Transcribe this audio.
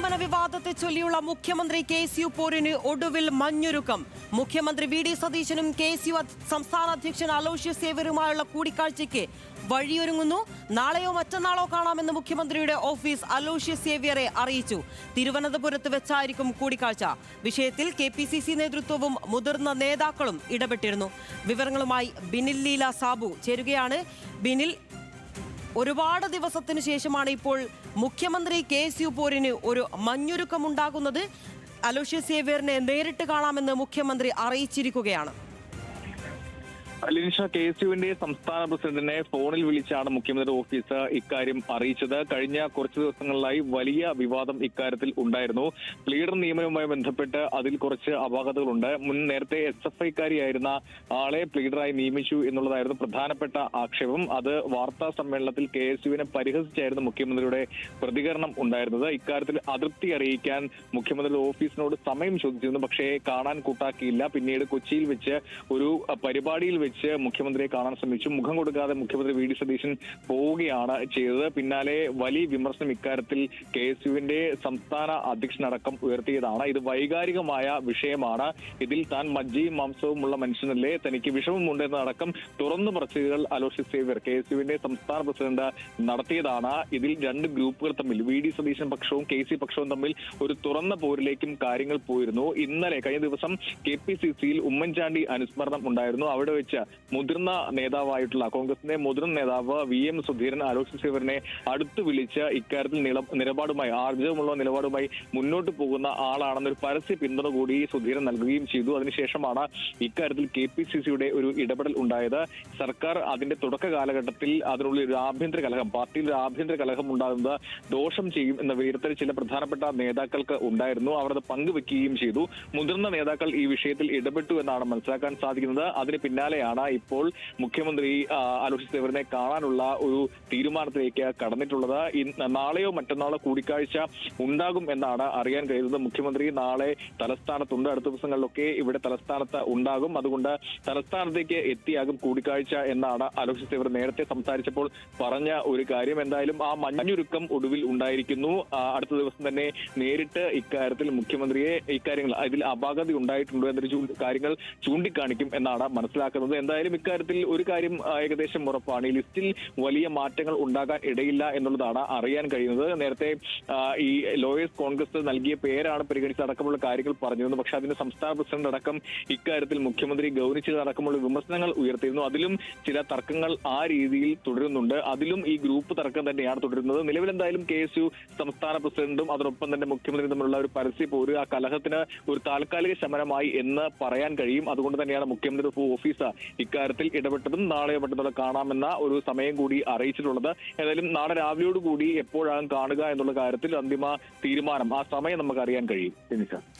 നിയമന വിവാദത്തെ ചൊല്ലിയുള്ള മുഖ്യമന്ത്രി KSU പോരിന് ഒടുവിൽ മഞ്ഞുരുക്കം. മുഖ്യമന്ത്രി VD സതീശനും KSU സംസ്ഥാന അധ്യക്ഷൻ അലോഷ്യസ് സേവ്യറുമായുള്ള കൂടിക്കാഴ്ചയ്ക്ക് വഴിയൊരുങ്ങുന്നു. നാളെയോ മറ്റന്നാളോ കാണാമെന്ന് മുഖ്യമന്ത്രിയുടെ ഓഫീസ് അലോഷ്യസ് സേവ്യറെ അറിയിച്ചു. തിരുവനന്തപുരത്ത് വെച്ചായിരിക്കും കൂടിക്കാഴ്ച. വിഷയത്തിൽ KPCC നേതൃത്വവും മുതിർന്ന നേതാക്കളും ഇടപെട്ടിരുന്നു. വിവരങ്ങളുമായി ബിനിൽ ലീല സാബു ചേരുകയാണ്. ബിനിൽ, ഒരുപാട് ദിവസത്തിന് ശേഷമാണ് ഇപ്പോൾ മുഖ്യമന്ത്രി KSU പോരിന് ഒരു മഞ്ഞുരുക്കമുണ്ടാകുന്നത്. അലോഷ്യസ് സേവ്യറിനെ നേരിട്ട് കാണാമെന്ന് മുഖ്യമന്ത്രി അറിയിച്ചിരിക്കുകയാണ്. ലിനിഷ, KSUവിന്റെ സംസ്ഥാന പ്രസിഡന്റിനെ ഫോണിൽ വിളിച്ചാണ് മുഖ്യമന്ത്രി ഓഫീസ് ഇക്കാര്യം അറിയിച്ചത്. കഴിഞ്ഞ കുറച്ച് ദിവസങ്ങളിലായി വലിയ വിവാദം ഇക്കാര്യത്തിൽ ഉണ്ടായിരുന്നു. പ്ലീഡർ നിയമനവുമായി ബന്ധപ്പെട്ട് അതിൽ കുറച്ച് അപാകതകളുണ്ട്. നേരത്തെ SFIക്കാരിയായിരുന്ന ആളെ പ്ലീഡറായി നിയമിച്ചു എന്നുള്ളതായിരുന്നു പ്രധാനപ്പെട്ട ആക്ഷേപം. അത് വാർത്താ സമ്മേളനത്തിൽ KSUവിനെ പരിഹസിച്ചായിരുന്നു മുഖ്യമന്ത്രിയുടെ പ്രതികരണം ഉണ്ടായിരുന്നത്. ഇക്കാര്യത്തിൽ അതൃപ്തി അറിയിക്കാൻ മുഖ്യമന്ത്രിയുടെ ഓഫീസിനോട് സമയം ചോദിച്ചിരുന്നു, പക്ഷേ കാണാൻ കൂട്ടാക്കിയില്ല. പിന്നീട് കൊച്ചിയിൽ വെച്ച് ഒരു പരിപാടിയിൽ വെച്ച് മുഖ്യമന്ത്രിയെ കാണാൻ ശ്രമിച്ചു. മുഖം കൊടുക്കാതെ മുഖ്യമന്ത്രി VD സതീശൻ പോവുകയാണ് ചെയ്തത്. പിന്നാലെ വലിയ വിമർശനം ഇക്കാര്യത്തിൽ KSUവിന്റെ സംസ്ഥാന അധ്യക്ഷനടക്കം ഉയർത്തിയതാണ്. ഇത് വൈകാരികമായ വിഷയമാണ്. ഇതിൽ താൻ മജ്ജയും മാംസവും ഉള്ള മനുഷ്യനല്ലേ, തനിക്ക് വിഷമമുണ്ടെന്നടക്കം തുറന്നു പറച്ചിലുകൾ അലോഷ്യസ് സേവ്യർ KSUവിന്റെ സംസ്ഥാന പ്രസിഡന്റ് നടത്തിയതാണ്. ഇതിൽ രണ്ട് ഗ്രൂപ്പുകൾ തമ്മിൽ VD സതീശൻ പക്ഷവും KC പക്ഷവും തമ്മിൽ ഒരു തുറന്ന പോരിലേക്കും കാര്യങ്ങൾ പോയിരുന്നു. ഇന്നലെ കഴിഞ്ഞ ദിവസം KPCCയിൽ ഉമ്മൻചാണ്ടി അനുസ്മരണം ഉണ്ടായിരുന്നു. അവിടെ വെച്ച് മുതിർന്ന നേതാവായിട്ടുള്ള കോൺഗ്രസിന്റെ മുതിർന്ന നേതാവ് VM സുധീരൻ അലോഷ്യസ് സേവ്യറിനെ അടുത്ത് വിളിച്ച് ഇക്കാര്യത്തിൽ നിലപാടുമായി ആർജവമുള്ള നിലപാടുമായി മുന്നോട്ട് പോകുന്ന ആളാണെന്നൊരു പരസ്യ പിന്തുണ കൂടി സുധീരൻ നൽകുകയും ചെയ്തു. അതിനുശേഷമാണ് ഇക്കാര്യത്തിൽ KPCCയുടെ ഒരു ഇടപെടൽ ഉണ്ടായത്. സർക്കാർ അതിന്റെ തുടക്ക കാലഘട്ടത്തിൽ അതിനുള്ളിൽ ഒരു ആഭ്യന്തര കലഹം, പാർട്ടിയിൽ ഒരു ആഭ്യന്തര കലഹം ഉണ്ടാകുന്നത് ദോഷം ചെയ്യും എന്ന വിലയിരുത്തൽ ചില പ്രധാനപ്പെട്ട നേതാക്കൾക്ക് ഉണ്ടായിരുന്നു. അവർ അത് പങ്കുവെക്കുകയും ചെയ്തു. മുതിർന്ന നേതാക്കൾ ഈ വിഷയത്തിൽ ഇടപെട്ടു എന്നാണ് മനസ്സിലാക്കാൻ സാധിക്കുന്നത്. അതിന് പിന്നാലെയാണ് ഇപ്പോൾ മുഖ്യമന്ത്രി അലോഷ്യസ് സേവ്യറിനെ കാണാനുള്ള ഒരു തീരുമാനത്തിലേക്ക് കടന്നിട്ടുള്ളത്. നാളെയോ മറ്റന്നാളോ കൂടിക്കാഴ്ച ഉണ്ടാകും എന്നാണ് അറിയാൻ കഴിയുന്നത്. മുഖ്യമന്ത്രി നാളെ തലസ്ഥാനത്തുണ്ട്. അടുത്ത ദിവസങ്ങളിലൊക്കെ ഇവിടെ തലസ്ഥാനത്ത് ഉണ്ടാകും. അതുകൊണ്ട് തലസ്ഥാനത്തേക്ക് എത്തിയാകും കൂടിക്കാഴ്ച എന്നാണ് അലോഷ്യസ് സേവ്യർ നേരത്തെ സംസാരിച്ചപ്പോൾ പറഞ്ഞ ഒരു കാര്യം. എന്തായാലും ആ മഞ്ഞുരുക്കം ഒടുവിൽ ഉണ്ടായിരിക്കുന്നു. അടുത്ത ദിവസം തന്നെ നേരിട്ട് ഇക്കാര്യത്തിൽ മുഖ്യമന്ത്രിയെ ഇക്കാര്യങ്ങൾ ഇതിൽ അപാകത ഉണ്ടായിട്ടുണ്ടോ എന്നൊരു കാര്യങ്ങൾ ചൂണ്ടിക്കാണിക്കും എന്നാണ് മനസ്സിലാക്കുന്നത്. എന്തായാലും ഇക്കാര്യത്തിൽ ഒരു കാര്യം ഏകദേശം ഉറപ്പാണ്. ഈ ലിസ്റ്റിൽ വലിയ മാറ്റങ്ങൾ ഉണ്ടാകാൻ ഇടയില്ല എന്നുള്ളതാണ് അറിയാൻ കഴിയുന്നത്. നേരത്തെ ഈ ലോയേഴ്സ് കോൺഗ്രസ് നൽകിയ പേരാണ് പരിഗണിച്ചടക്കമുള്ള കാര്യങ്ങൾ പറഞ്ഞിരുന്നു. പക്ഷെ അതിന് സംസ്ഥാന പ്രസിഡന്റ് അടക്കം ഇക്കാര്യത്തിൽ മുഖ്യമന്ത്രി ഗൗനിച്ചതടക്കമുള്ള വിമർശനങ്ങൾ ഉയർത്തിയിരുന്നു. അതിലും ചില തർക്കങ്ങൾ ആ രീതിയിൽ തുടരുന്നുണ്ട്. അതിലും ഈ ഗ്രൂപ്പ് തർക്കം തന്നെയാണ് തുടരുന്നത്. നിലവിൽ എന്തായാലും KSU സംസ്ഥാന പ്രസിഡന്റും അതോടൊപ്പം തന്നെ മുഖ്യമന്ത്രിയും തമ്മിലുള്ള ഒരു പരസ്യ പോര് ആ കലഹത്തിന് ഒരു താൽക്കാലിക ശമനമായി എന്ന് പറയാൻ കഴിയും. അതുകൊണ്ട് തന്നെയാണ് മുഖ്യമന്ത്രി ഓഫീസ് ഇക്കാര്യത്തിൽ ഇടപെട്ടതും നാളെയോ മറ്റന്നാളോ കാണാമെന്ന ഒരു സമയം കൂടി അറിയിച്ചിട്ടുള്ളത്. ഏതായാലും നാളെ രാവിലെയോടുകൂടി എപ്പോഴാണ് കാണുക എന്നുള്ള കാര്യത്തിൽ അന്തിമ തീരുമാനം, ആ സമയം നമുക്ക് അറിയാൻ കഴിയും.